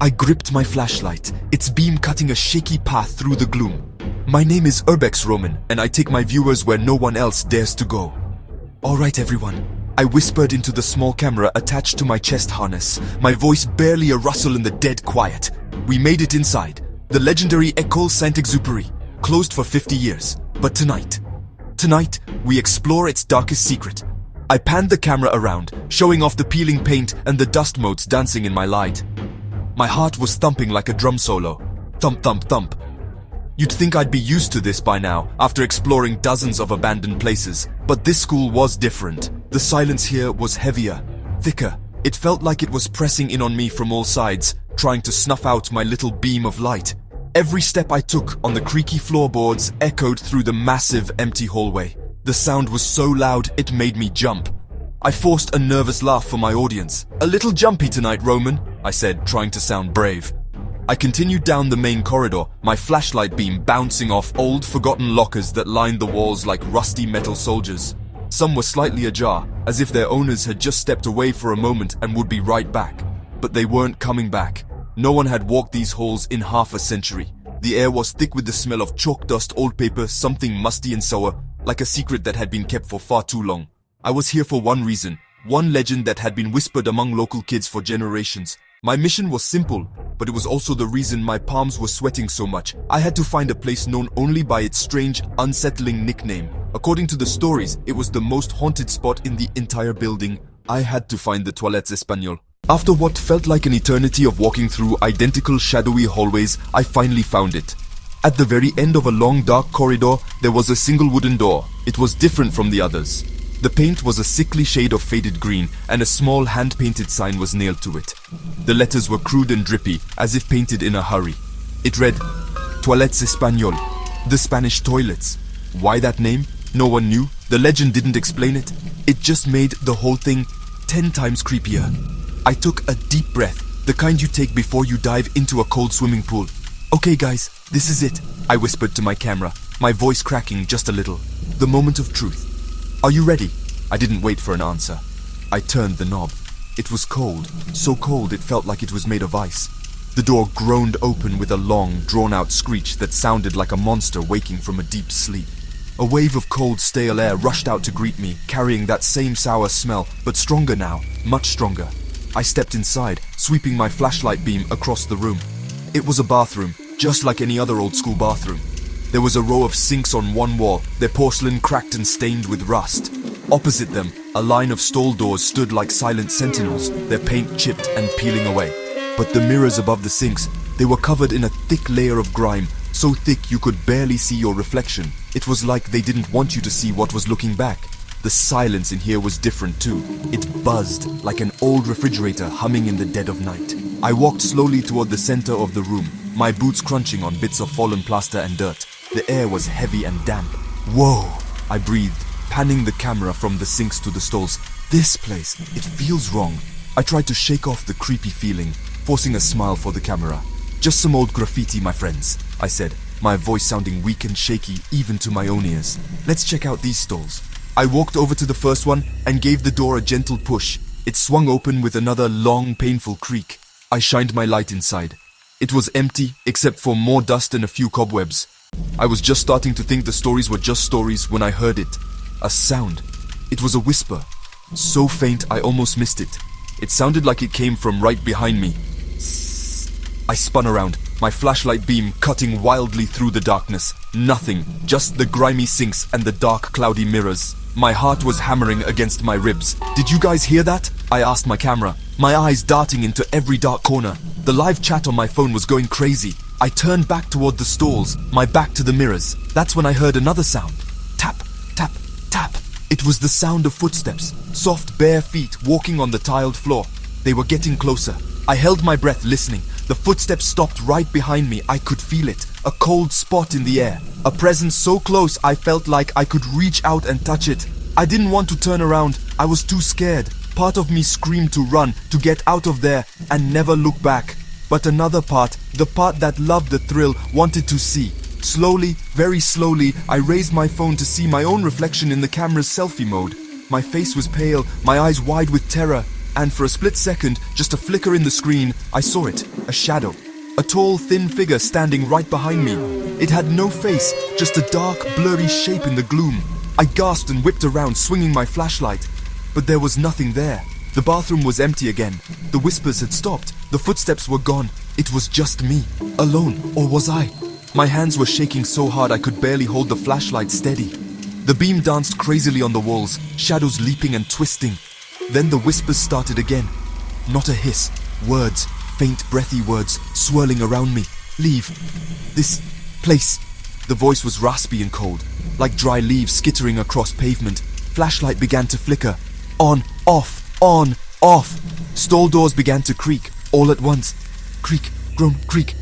I gripped my flashlight, its beam cutting a shaky path through the gloom. My name is UrbexRoman, and I take my viewers where no one else dares to go. Alright everyone, I whispered into the small camera attached to my chest harness, my voice barely a rustle in the dead quiet. We made it inside. The legendary École Saint-Exupéry, closed for 50 years. But tonight, we explore its darkest secret. I panned the camera around, showing off the peeling paint and the dust motes dancing in my light. My heart was thumping like a drum solo. Thump, thump, thump. You'd think I'd be used to this by now, after exploring dozens of abandoned places. But this school was different. The silence here was heavier, thicker. It felt like it was pressing in on me from all sides, trying to snuff out my little beam of light. Every step I took on the creaky floorboards echoed through the massive, empty hallway. The sound was so loud, it made me jump. I forced a nervous laugh for my audience. "A little jumpy tonight, Roman," I said, trying to sound brave. I continued down the main corridor, my flashlight beam bouncing off old, forgotten lockers that lined the walls like rusty metal soldiers. Some were slightly ajar, as if their owners had just stepped away for a moment and would be right back. But they weren't coming back. No one had walked these halls in half a century. The air was thick with the smell of chalk dust, old paper, something musty and sour, like a secret that had been kept for far too long. I was here for one reason, one legend that had been whispered among local kids for generations. My mission was simple, but it was also the reason my palms were sweating so much. I had to find a place known only by its strange, unsettling nickname. According to the stories, it was the most haunted spot in the entire building. I had to find the Toilettes Espagnoles. After what felt like an eternity of walking through identical shadowy hallways, I finally found it. At the very end of a long dark corridor, there was a single wooden door. It was different from the others. The paint was a sickly shade of faded green, and a small hand-painted sign was nailed to it. The letters were crude and drippy, as if painted in a hurry. It read, Toilettes Espagnoles, the Spanish toilets. Why that name? No one knew. The legend didn't explain it. It just made the whole thing 10 times creepier. I took a deep breath, the kind you take before you dive into a cold swimming pool. "Okay guys, this is it," I whispered to my camera, my voice cracking just a little. "The moment of truth. Are you ready?" I didn't wait for an answer. I turned the knob. It was cold, so cold it felt like it was made of ice. The door groaned open with a long, drawn-out screech that sounded like a monster waking from a deep sleep. A wave of cold, stale air rushed out to greet me, carrying that same sour smell, but stronger now, much stronger. I stepped inside, sweeping my flashlight beam across the room. It was a bathroom, just like any other old-school bathroom. There was a row of sinks on one wall, their porcelain cracked and stained with rust. Opposite them, a line of stall doors stood like silent sentinels, their paint chipped and peeling away. But the mirrors above the sinks, they were covered in a thick layer of grime, so thick you could barely see your reflection. It was like they didn't want you to see what was looking back. The silence in here was different too. It buzzed like an old refrigerator humming in the dead of night. I walked slowly toward the center of the room, my boots crunching on bits of fallen plaster and dirt. The air was heavy and damp. "Whoa," I breathed, panning the camera from the sinks to the stalls. "This place, it feels wrong." I tried to shake off the creepy feeling, forcing a smile for the camera. "Just some old graffiti, my friends," I said, my voice sounding weak and shaky even to my own ears. "Let's check out these stalls." I walked over to the first one and gave the door a gentle push. It swung open with another long, painful creak. I shined my light inside. It was empty, except for more dust and a few cobwebs. I was just starting to think the stories were just stories when I heard it. A sound. It was a whisper. So faint I almost missed it. It sounded like it came from right behind me. I spun around, my flashlight beam cutting wildly through the darkness. Nothing, just the grimy sinks and the dark, cloudy mirrors. My heart was hammering against my ribs. "Did you guys hear that?" I asked my camera, my eyes darting into every dark corner. The live chat on my phone was going crazy. I turned back toward the stalls, my back to the mirrors. That's when I heard another sound. Tap, tap, tap. It was the sound of footsteps, soft bare feet walking on the tiled floor. They were getting closer. I held my breath listening. The footsteps stopped right behind me. I could feel it, a cold spot in the air. A presence so close I felt like I could reach out and touch it. I didn't want to turn around. I was too scared. Part of me screamed to run, to get out of there and never look back. But another part, the part that loved the thrill, wanted to see. Slowly, very slowly, I raised my phone to see my own reflection in the camera's selfie mode. My face was pale, my eyes wide with terror. and for a split second, just a flicker in the screen, I saw it, a shadow. A tall, thin figure standing right behind me. It had no face, just a dark, blurry shape in the gloom. I gasped and whipped around, swinging my flashlight. But there was nothing there. The bathroom was empty again. The whispers had stopped. The footsteps were gone. It was just me, alone, or was I? My hands were shaking so hard I could barely hold the flashlight steady. The beam danced crazily on the walls, shadows leaping and twisting. Then the whispers started again. Not a hiss, words, faint breathy words, swirling around me. Leave. This place. The voice was raspy and cold, like dry leaves skittering across pavement. Flashlight began to flicker. On, off, on, off. Stall doors began to creak, all at once. Creak, groan, creak.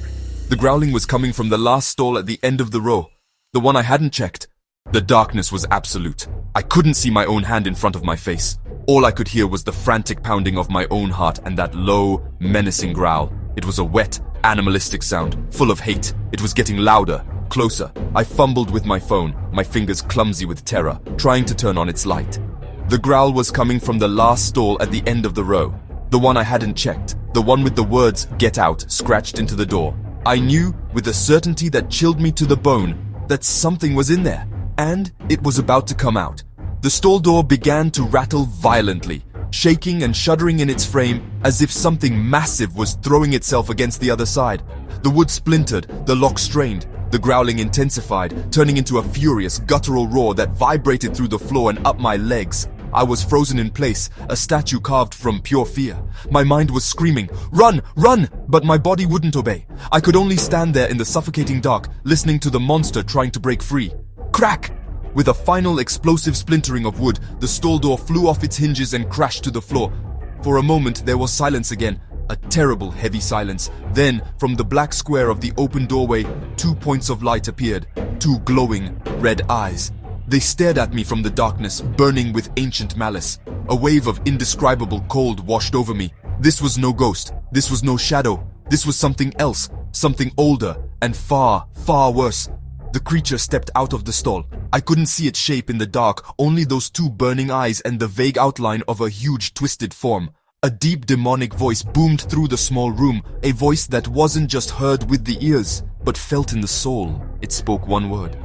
The growling was coming from the last stall at the end of the row, the one I hadn't checked. The darkness was absolute. I couldn't see my own hand in front of my face. All I could hear was the frantic pounding of my own heart and that low, menacing growl. It was a wet, animalistic sound, full of hate. It was getting louder, closer. I fumbled with my phone, my fingers clumsy with terror, trying to turn on its light. The growl was coming from the last stall at the end of the row, the one I hadn't checked, the one with the words "Get out" scratched into the door. I knew, with a certainty that chilled me to the bone, that something was in there, and it was about to come out. The stall door began to rattle violently, shaking and shuddering in its frame as if something massive was throwing itself against the other side. The wood splintered, the lock strained, the growling intensified, turning into a furious, guttural roar that vibrated through the floor and up my legs. I was frozen in place, a statue carved from pure fear. My mind was screaming, "Run! Run!" but my body wouldn't obey. I could only stand there in the suffocating dark, listening to the monster trying to break free. Crack! With a final explosive splintering of wood, the stall door flew off its hinges and crashed to the floor. For a moment, there was silence again, a terrible, heavy silence. Then, from the black square of the open doorway, 2 points of light appeared, 2 glowing, red eyes. They stared at me from the darkness, burning with ancient malice. A wave of indescribable cold washed over me. This was no ghost. This was no shadow. This was something else, something older, and far, far worse. The creature stepped out of the stall. I couldn't see its shape in the dark, only those 2 burning eyes and the vague outline of a huge twisted form. A deep demonic voice boomed through the small room, a voice that wasn't just heard with the ears, but felt in the soul. It spoke one word.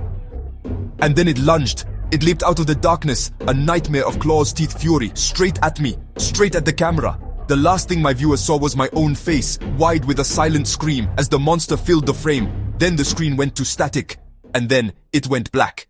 And then it lunged. It leaped out of the darkness, a nightmare of claws, teeth, fury, straight at me, straight at the camera. The last thing my viewers saw was my own face, wide with a silent scream as the monster filled the frame. Then the screen went to static, and then it went black.